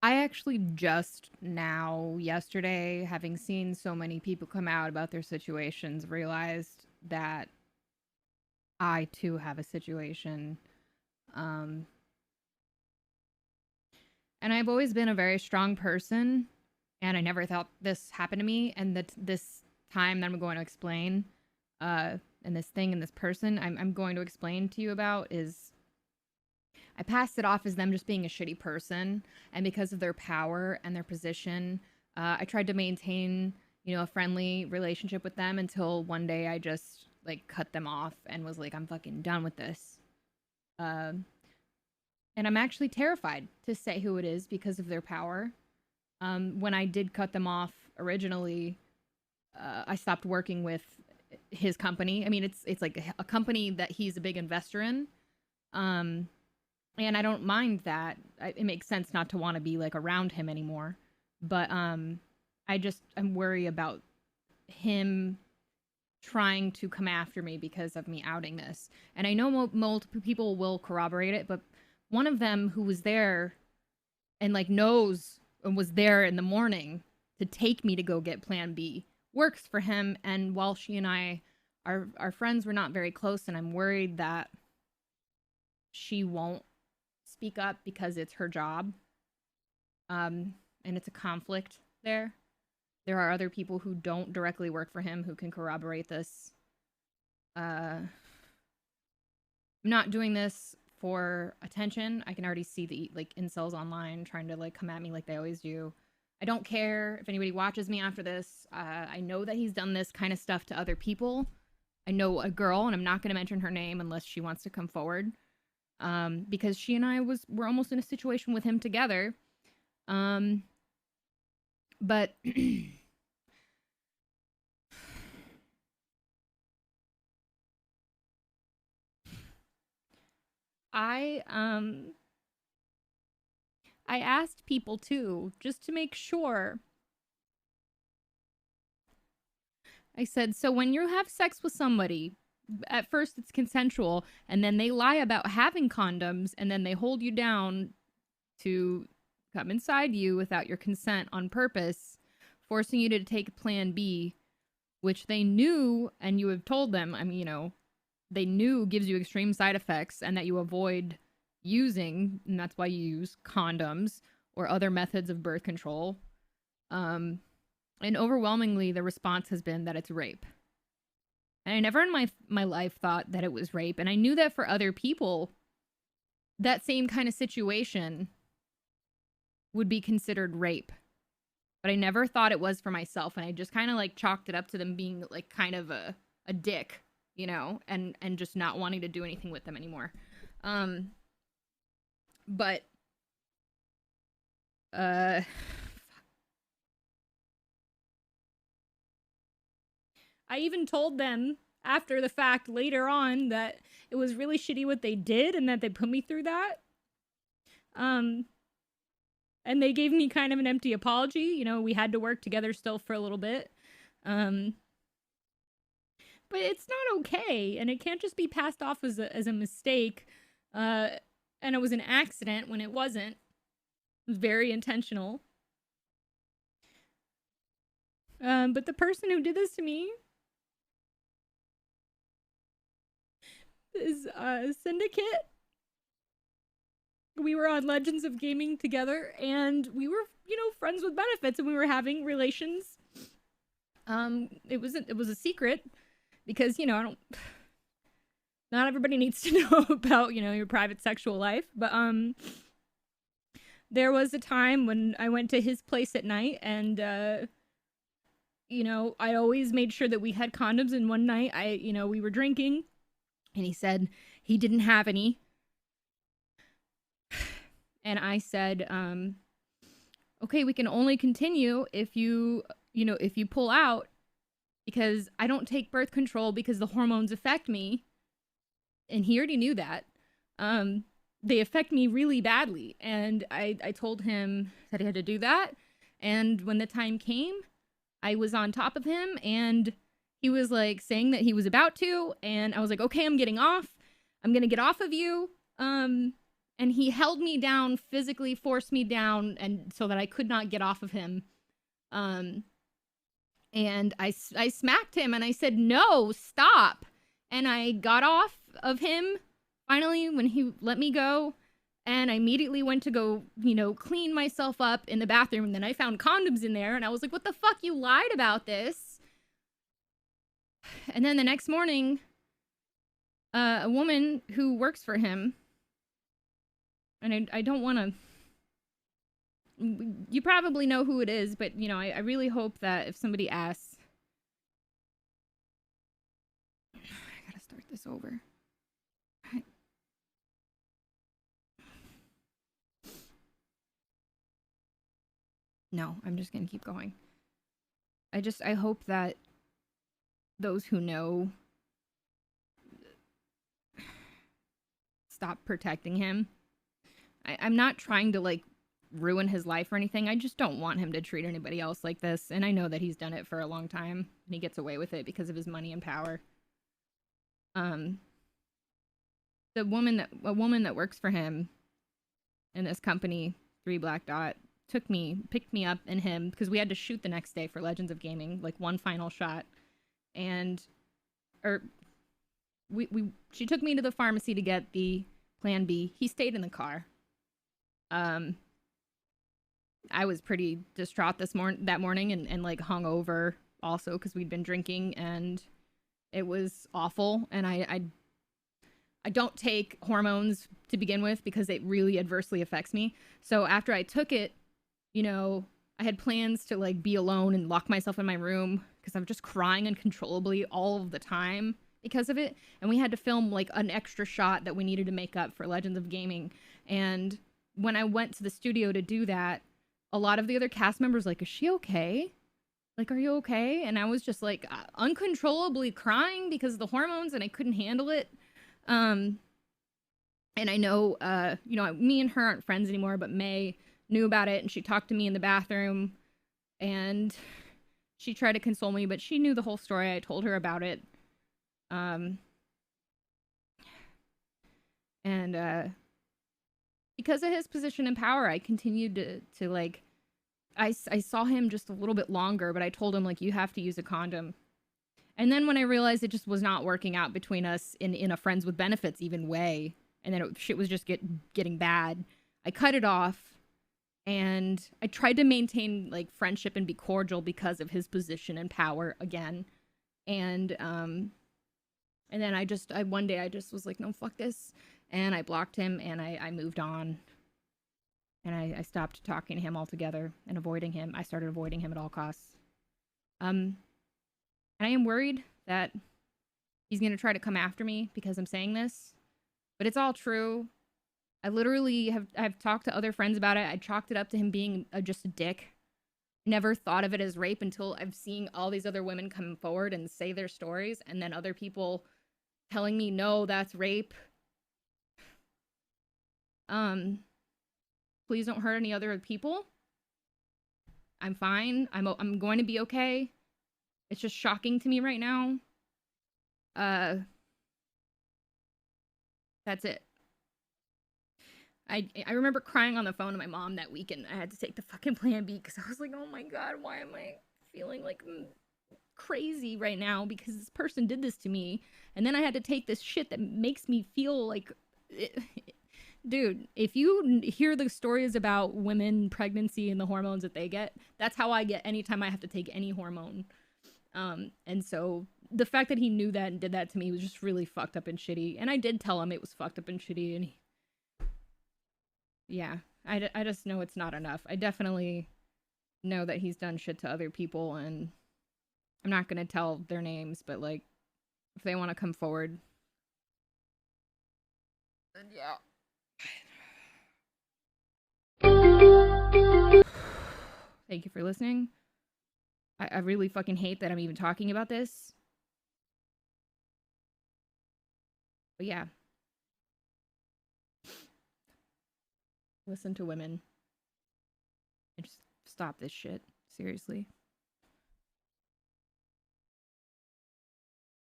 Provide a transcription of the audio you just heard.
I actually just now, yesterday, having seen so many people come out about their situations, realized that I too have a situation. Um, and I've always been a very strong person, and I never thought this happened to me. And that this time that I'm going to explain, and this thing and this person I'm going to explain to you about is I passed it off as them just being a shitty person, and because of their power and their position, I tried to maintain, a friendly relationship with them until one day I just like cut them off and was like, I'm fucking done with this. Uh, and I'm actually terrified to say who it is because of their power. When I did cut them off originally, I stopped working with his company. I mean, it's like a company that he's a big investor in. Um, and I don't mind that. It makes sense not to want to be like around him anymore. But I'm worried about him trying to come after me because of me outing this. And I know multiple people will corroborate it, but one of them who was there and like knows and was there in the morning to take me to go get Plan B works for him. And while she and I, our friends, were not very close, and I'm worried that she won't speak up because it's her job. And it's a conflict there. There are other people who don't directly work for him who can corroborate this. I'm not doing this for attention. I can already see the like incels online trying to like come at me like they always do. I don't care if anybody watches me after this. I know that he's done this kind of stuff to other people. I know a girl, and I'm not going to mention her name unless she wants to come forward. Because she and I were almost in a situation with him together. But I asked people too, just to make sure. I said, so when you have sex with somebody, at first it's consensual, and then they lie about having condoms, and then they hold you down to come inside you without your consent on purpose, forcing you to take Plan B, which they knew, and you have told them, I mean, they knew gives you extreme side effects and that you avoid using, and that's why you use condoms or other methods of birth control. And overwhelmingly, the response has been that it's rape. And I never in my life thought that it was rape. And I knew that for other people, that same kind of situation would be considered rape. But I never thought it was for myself. And I just kind of like chalked it up to them being like kind of a dick, and just not wanting to do anything with them anymore. But I even told them after the fact later on that it was really shitty what they did and that they put me through that. And they gave me kind of an empty apology. We had to work together still for a little bit. But it's not okay, and it can't just be passed off as a mistake. And it was an accident when it wasn't. It was very intentional. But the person who did this to me is Syndicate. We were on Legends of Gaming together, and we were, friends with benefits, and we were having relations. It was a secret because, not everybody needs to know about, your private sexual life. But there was a time when I went to his place at night, and I always made sure that we had condoms. And one night we were drinking, and he said he didn't have any. And I said, okay, we can only continue if you pull out, because I don't take birth control because the hormones affect me. And he already knew that. They affect me really badly. And I told him that he had to do that. And when the time came, I was on top of him, and he was like saying that he was about to. And I was like, okay, I'm getting off. I'm going to get off of you. and he held me down, physically forced me down, and so that I could not get off of him. And I smacked him and I said, no, stop. And I got off of him finally when he let me go. And I immediately went to go, clean myself up in the bathroom. And then I found condoms in there. And I was like, what the fuck? You lied about this. And then the next morning, a woman who works for him, and I don't want to, you probably know who it is, but, I really hope that if somebody asks, I gotta start this over. No, I'm just gonna keep going. I hope that those who know stop protecting him. I'm not trying to, like, ruin his life or anything. I just don't want him to treat anybody else like this. And I know that he's done it for a long time and he gets away with it because of his money and power. A woman that works for him in this company, 3 Black Dot, picked me up and him because we had to shoot the next day for Legends of Gaming, like one final shot. And she took me to the pharmacy to get the Plan B. He stayed in the car. I was pretty distraught that morning and like hungover also because we'd been drinking and it was awful. And I don't take hormones to begin with because it really adversely affects me. So after I took it, I had plans to like be alone and lock myself in my room because I'm just crying uncontrollably all of the time because of it. And we had to film like an extra shot that we needed to make up for Legends of Gaming. And when I went to the studio to do that, a lot of the other cast members like, is she okay? Like, are you okay? And I was just like uncontrollably crying because of the hormones and I couldn't handle it. And I know, me and her aren't friends anymore, but May knew about it and she talked to me in the bathroom and she tried to console me, but she knew the whole story. I told her about it. Because of his position and power, I continued to like, I saw him just a little bit longer, but I told him, like, you have to use a condom. And then when I realized it just was not working out between us in a friends with benefits even way, and then shit was just getting bad, I cut it off, and I tried to maintain, like, friendship and be cordial because of his position and power again. And then one day I just was like, no, fuck this. And I blocked him and I moved on. And I stopped talking to him altogether and avoiding him. I started avoiding him at all costs. And I am worried that he's going to try to come after me because I'm saying this. But it's all true. I literally I've talked to other friends about it. I chalked it up to him being just a dick. Never thought of it as rape until I've seen all these other women come forward and say their stories. And then other people telling me, no, that's rape. Please don't hurt any other people. I'm fine. I'm going to be okay. It's just shocking to me right now. That's it. I remember crying on the phone to my mom that weekend. I had to take the fucking Plan B because I was like, oh my god, why am I feeling like crazy right now because this person did this to me. And then I had to take this shit that makes me feel like dude, if you hear the stories about women pregnancy and the hormones that they get, that's how I get anytime I have to take any hormone. And so the fact that he knew that and did that to me was just really fucked up and shitty. And I did tell him it was fucked up and shitty, and I just know it's not enough. I definitely know that he's done shit to other people, and I'm not gonna tell their names, but like, if they want to come forward, then yeah. Thank you for listening. I really fucking hate that I'm even talking about this. But yeah. Listen to women. And just stop this shit. Seriously.